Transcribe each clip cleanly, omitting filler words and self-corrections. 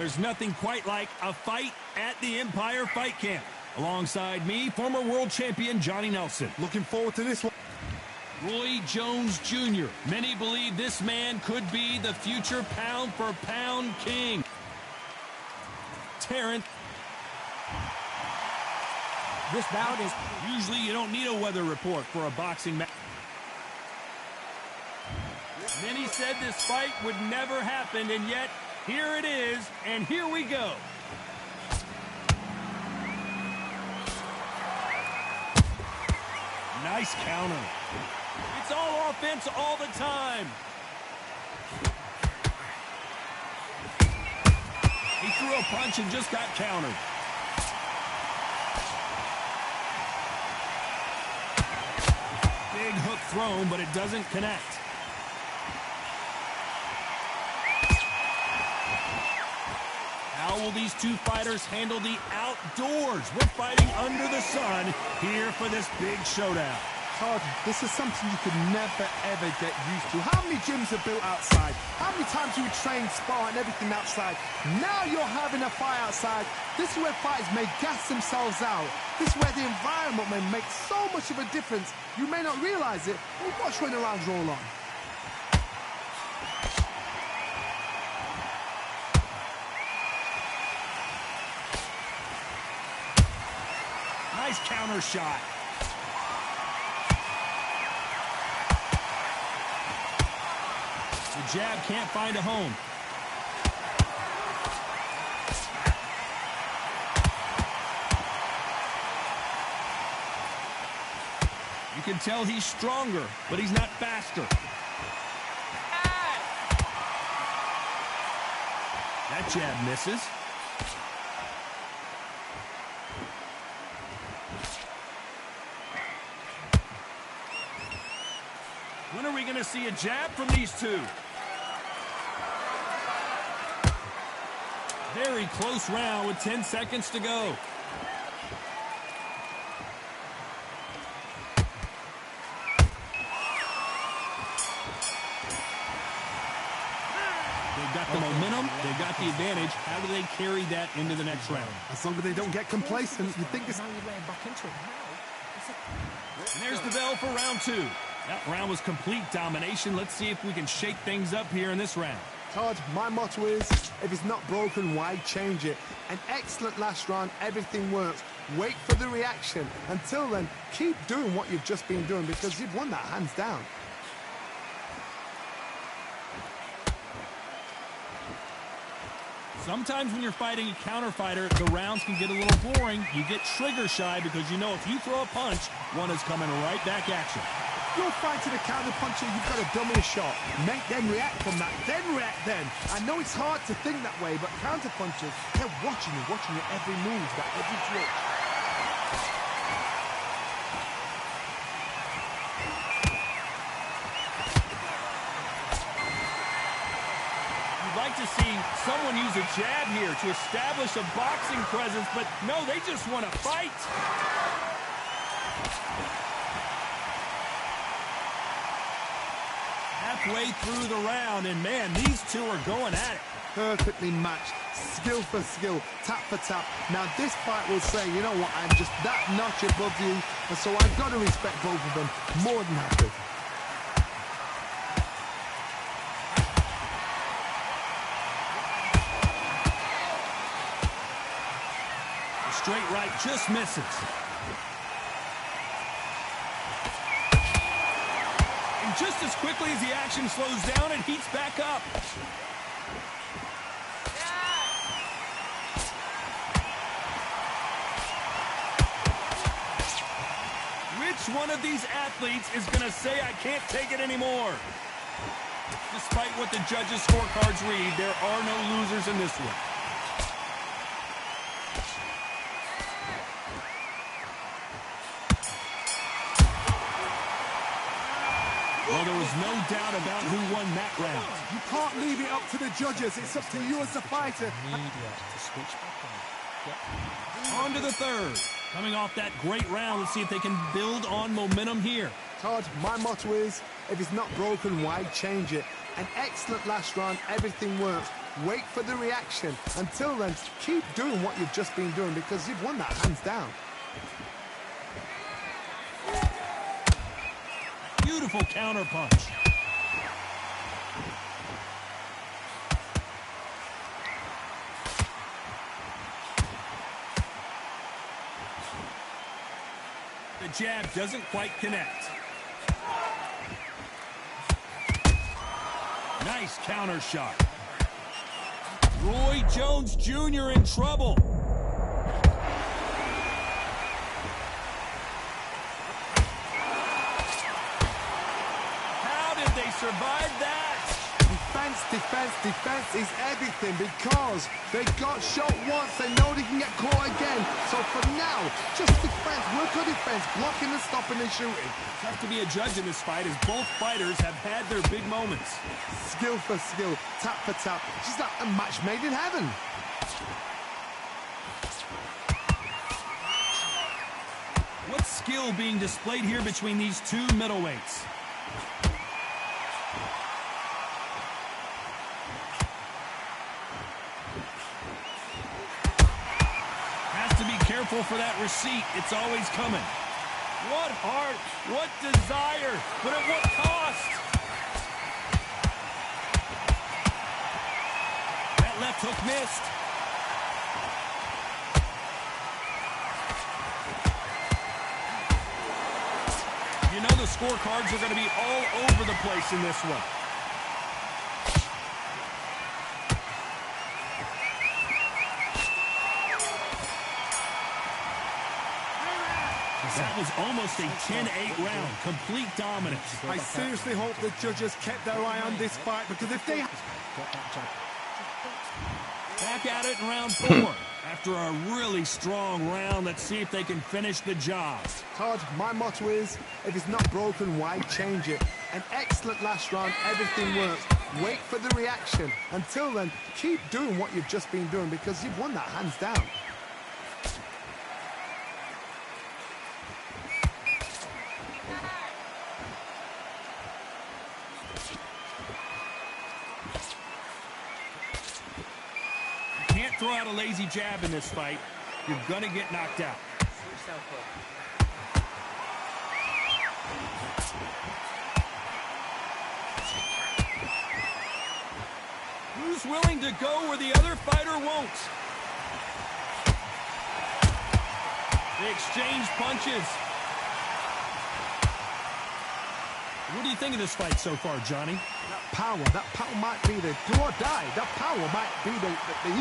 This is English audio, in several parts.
There's nothing quite like a fight at the Empire Fight Camp. Alongside me, former world champion Johnny Nelson. Looking forward to this one. Roy Jones Jr. Many believe this man could be the future pound-for-pound king. Terrence. This bout is... Usually you don't need a weather report for a boxing match. Many said this fight would never happen, and yet here it is, and here we go. Nice counter. It's all offense all the time. He threw a punch and just got countered. Big hook thrown, but it doesn't connect. How will these two fighters handle the outdoors? We're fighting under the sun here for this big showdown. Todd, this is something you could never, ever get used to. How many gyms are built outside? How many times do you train, spar, and everything outside? Now you're having a fight outside. This is where fighters may gas themselves out. This is where the environment may make so much of a difference. You may not realize it, but watch when the rounds roll on. Nice counter shot. The jab can't find a home. You can tell he's stronger, but he's not faster. That jab misses. When are we going to see a jab from these two? Very close round with 10 seconds to go. They've got the momentum, they've got the advantage. How do they carry that into the next round? As long as they don't get complacent, you think it's... And there's the bell for round two. That round was complete domination. Let's see if we can shake things up here in this round. Todd, my motto is, if it's not broken, why change it? An excellent last round, everything works. Wait for the reaction. Until then, keep doing what you've just been doing because you've won that hands down. Sometimes when you're fighting a counter fighter, the rounds can get a little boring. You get trigger shy because you know if you throw a punch, one is coming right back at you. You're fighting a counter puncher, you've got to dummy a shot. Make them react from that, then react then. I know it's hard to think that way, but counter punchers, they're watching your every move, that every twitch. You'd like to see someone use a jab here to establish a boxing presence, but no, they just want to fight. Halfway through the round, and man, these two are going at it. Perfectly matched, skill for skill, tap for tap. Now this fight will say, you know what, I'm just that notch above you, and so I've got to respect both of them more than happy. The straight right just misses. Just as quickly as the action slows down, it heats back up. Which one of these athletes is going to say, I can't take it anymore? Despite what the judges' scorecards read, there are no losers in this one. Well, there was no doubt about who won that round. You can't leave it up to the judges. It's up to you as the fighter. On to the third. Coming off that great round, let's see if they can build on momentum here. Todd, my motto is, if it's not broken, why change it? An excellent last round, everything works. Wait for the reaction. Until then, keep doing what you've just been doing because you've won that hands down. Beautiful counter punch. The jab doesn't quite connect. Nice counter shot. Roy Jones Jr. in trouble. How did they survive that? Defense is everything because they got shot once. They know they can get caught again. So for now, just defense, work on defense, blocking and stopping and shooting. Tough to be a judge in this fight as both fighters have had their big moments. Skill for skill, tap for tap. Just like a match made in heaven. What skill being displayed here between these two middleweights? Careful for that receipt. It's always coming. What heart, what desire, but at what cost? That left hook missed. You know the scorecards are going to be all over the place in this one. That was almost a 10-8 round. Complete dominance. I seriously hope the judges kept their eye on this fight because if they... Back at it in round 4. After a really strong round, let's see if they can finish the job. Todd, my motto is, if it's not broken, why change it? An excellent last round, everything works. Wait for the reaction. Until then, keep doing what you've just been doing because you've won that hands down. Throw out a lazy jab in this fight, you're gonna get knocked out. Who's willing to go where the other fighter won't? They exchange punches. What do you think of this fight so far, Johnny? That power might be the do or die. That power might be the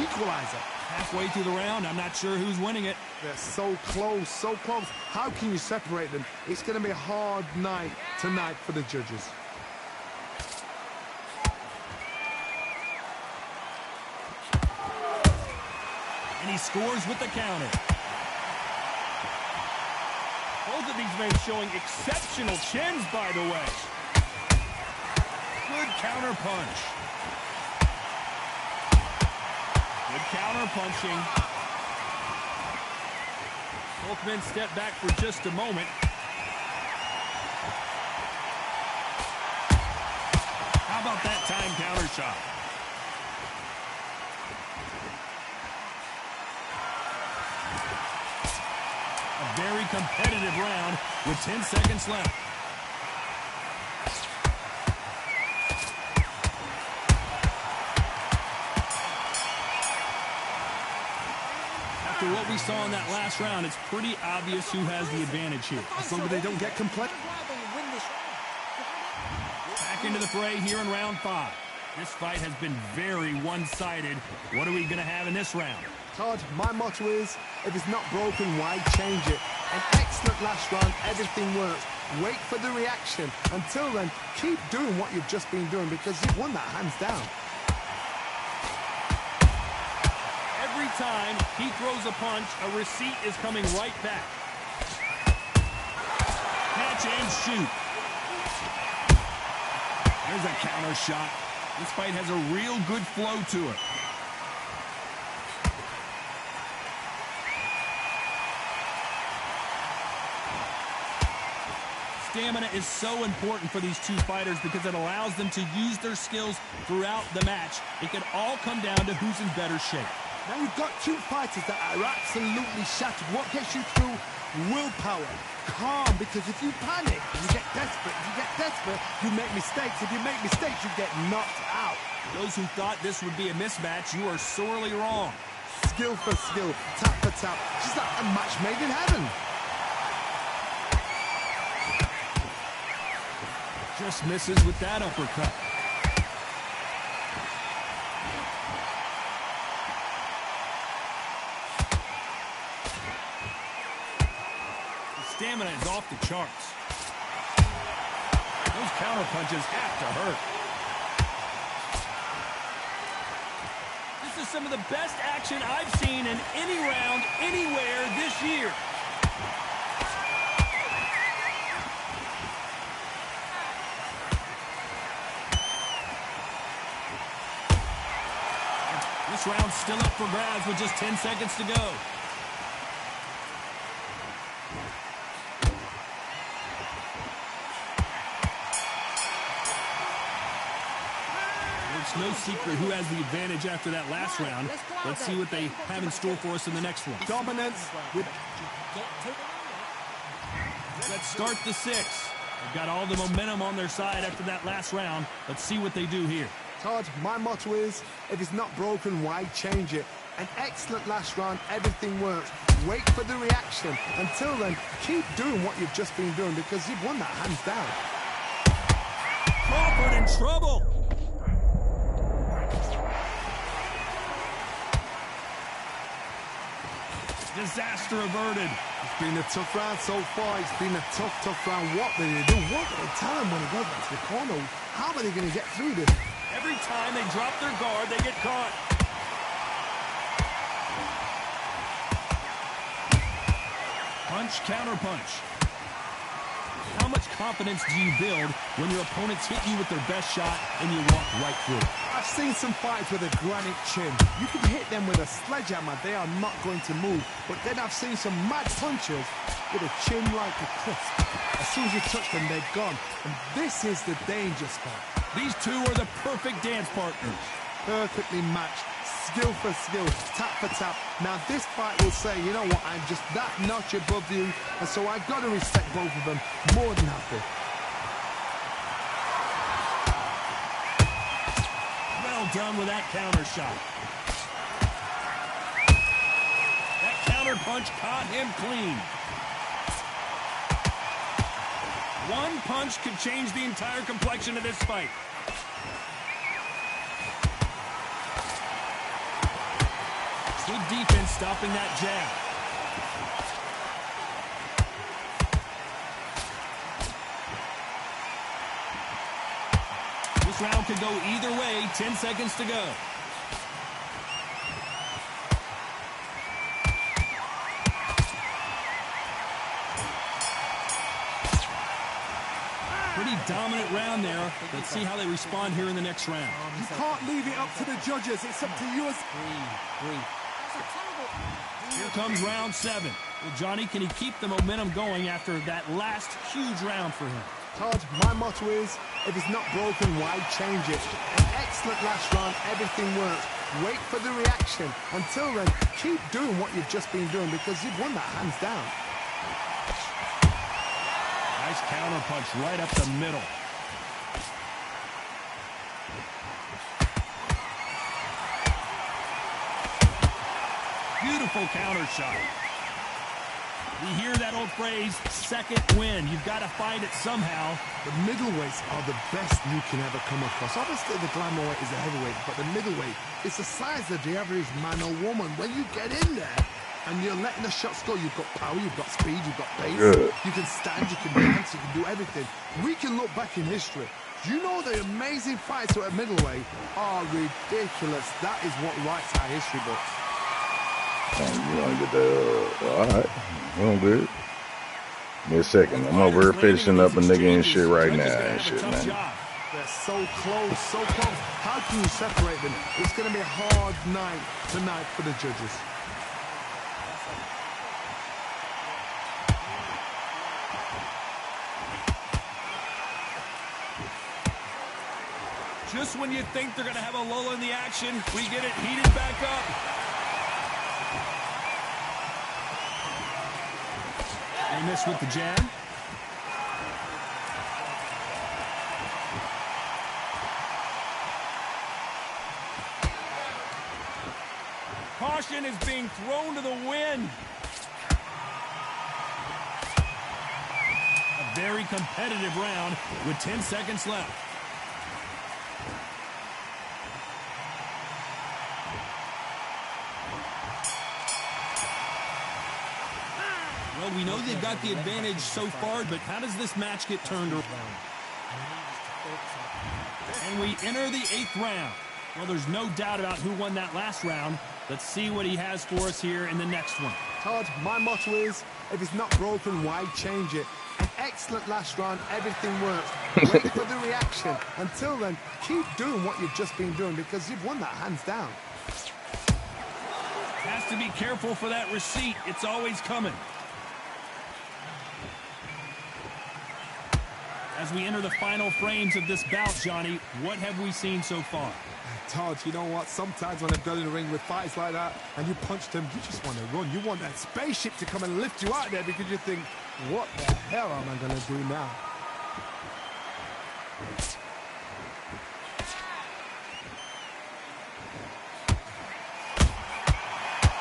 equalizer. Halfway through the round, I'm not sure who's winning it. They're so close, so close. How can you separate them? It's going to be a hard night tonight for the judges. And he scores with the counter. Both of these men showing exceptional chins, by the way. Good counter punch. Good counter punching. Both men step back for just a moment. How about that time counter shot? A very competitive round with 10 seconds left. After what we saw in that last round, it's pretty obvious who has the advantage here. As long as they don't get complete. Back into the fray here in round 5. This fight has been very one-sided. What are we going to have in this round? Todd, my motto is, if it's not broken, why change it? An excellent last round, everything works. Wait for the reaction. Until then, keep doing what you've just been doing because you've won that hands down. Every time he throws a punch, a receipt is coming right back. Catch and shoot. There's a counter shot. This fight has a real good flow to it. Stamina is so important for these two fighters because it allows them to use their skills throughout the match. It can all come down to who's in better shape. Now you've got two fighters that are absolutely shattered. What gets you through? Willpower. Calm, because if you panic, you get desperate. If you get desperate, you make mistakes. If you make mistakes, you get knocked out. Those who thought this would be a mismatch, you are sorely wrong. Skill for skill, tap for tap. Just like a match made in heaven. Just misses with that uppercut. The stamina is off the charts. Those counter punches have to hurt. This is some of the best action I've seen in any round, anywhere this year. This round's still up for grabs with just 10 seconds to go. It's no secret who has the advantage after that last round. Let's see what they have in store for us in the next one. Dominance with... Let's start the sixth. They've got all the momentum on their side after that last round. Let's see what they do here. Todd, my motto is, if it's not broken, why change it? An excellent last round, everything works. Wait for the reaction. Until then, keep doing what you've just been doing because you've won that hands down. Crawford in trouble. Disaster averted. It's been a tough round so far. It's been a tough round. What do they do? What do they tell him when he goes back to the corner? How are they going to get through this? Every time they drop their guard, they get caught. Punch, counter punch. How much confidence do you build when your opponents hit you with their best shot and you walk right through? I've seen some fights with a granite chin. You can hit them with a sledgehammer, they are not going to move. But then I've seen some mad punchers with a chin like a crisp. As soon as you touch them, they're gone. And this is the danger spot. These two are the perfect dance partners. Perfectly matched. Skill for skill, tap for tap. Now this fight will say, you know what, I'm just that notch above you, and so I've got to respect both of them more than happy. Well done with that counter shot. That counter punch caught him clean. One punch could change the entire complexion of this fight. Good defense stopping that jab. This round could go either way. 10 seconds to go. Pretty dominant round there. Let's see how they respond here in the next round. You can't leave it up to the judges. It's up to you. Here comes round 7. Well, Johnny, can he keep the momentum going after that last huge round for him? Todd, my motto is, if it's not broken, why change it? An excellent last round, everything works. Wait for the reaction. Until then, keep doing what you've just been doing because you've won that hands down. Nice counter punch right up the middle. Beautiful counter shot. We hear that old phrase, second win. You've got to find it somehow. The middleweights are the best you can ever come across. Obviously, the glamour weight is a heavyweight, but the middleweight is the size of the average man or woman. When you get in there and you're letting the shots go, you've got power, you've got speed, you've got pace. You can stand, you can dance, you can do everything. We can look back in history. Do you know the amazing fights at middleweight are ridiculous? That is what writes our history books. You want to get the all right. I'm good. Give me a second. I'm over here finishing up a nigga and shit right now and shit, man. They're so close, so close. How can you separate them? It's going to be a hard night tonight for the judges. Just when you think they're going to have a lull in the action, we get it heated back up. They miss with the jab. Caution is being thrown to the wind. A very competitive round with 10 seconds left. Well, we know they've got the advantage so far, but how does this match get turned around? And we enter the 8th round. Well, there's no doubt about who won that last round. Let's see what he has for us here in the next one. Todd, my motto is, if it's not broken, why change it? An excellent last round, everything works. Wait for the reaction. Until then, keep doing what you've just been doing because you've won that hands down. Has to be careful for that receipt. It's always coming. As we enter the final frames of this bout, Johnny, what have we seen so far? Todd, you know what? Sometimes when I've done in the ring with fights like that and you punch them, you just want to run. You want that spaceship to come and lift you out there because you think, what the hell am I going to do now?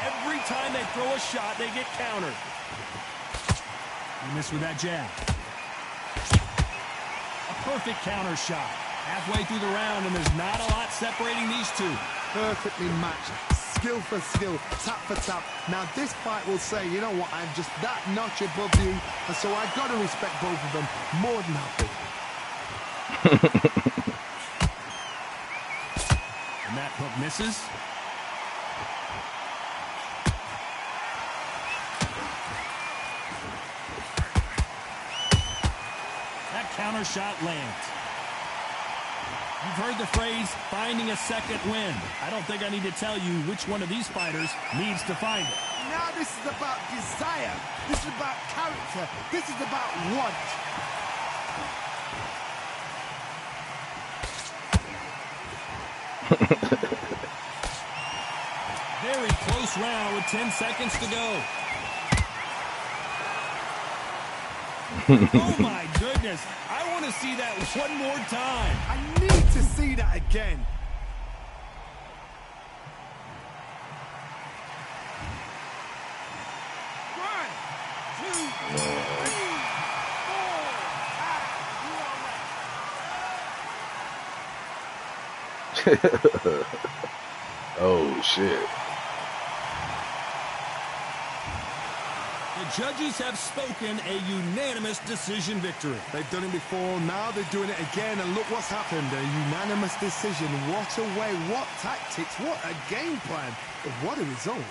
Every time they throw a shot, they get countered. You miss with that jab. A perfect counter shot. Halfway through the round, and there's not a lot separating these two. Perfectly matched. Skill for skill. Tap for tap. Now, this fight will say, you know what, I'm just that notch above you, and so I've got to respect both of them more than happy. And that hook misses. That counter shot lands. You've heard the phrase, finding a second wind. I don't think I need to tell you which one of these fighters needs to find it. Now this is about desire. This is about character. This is about want. Very close round with 10 seconds to go. Oh my goodness. I want to see that one more time. I need to see that again. One, two, three, four. Oh, shit. The judges have spoken, a unanimous decision victory. They've done it before, now they're doing it again, and look what's happened. A unanimous decision. What a way, what tactics, what a game plan. But what a result.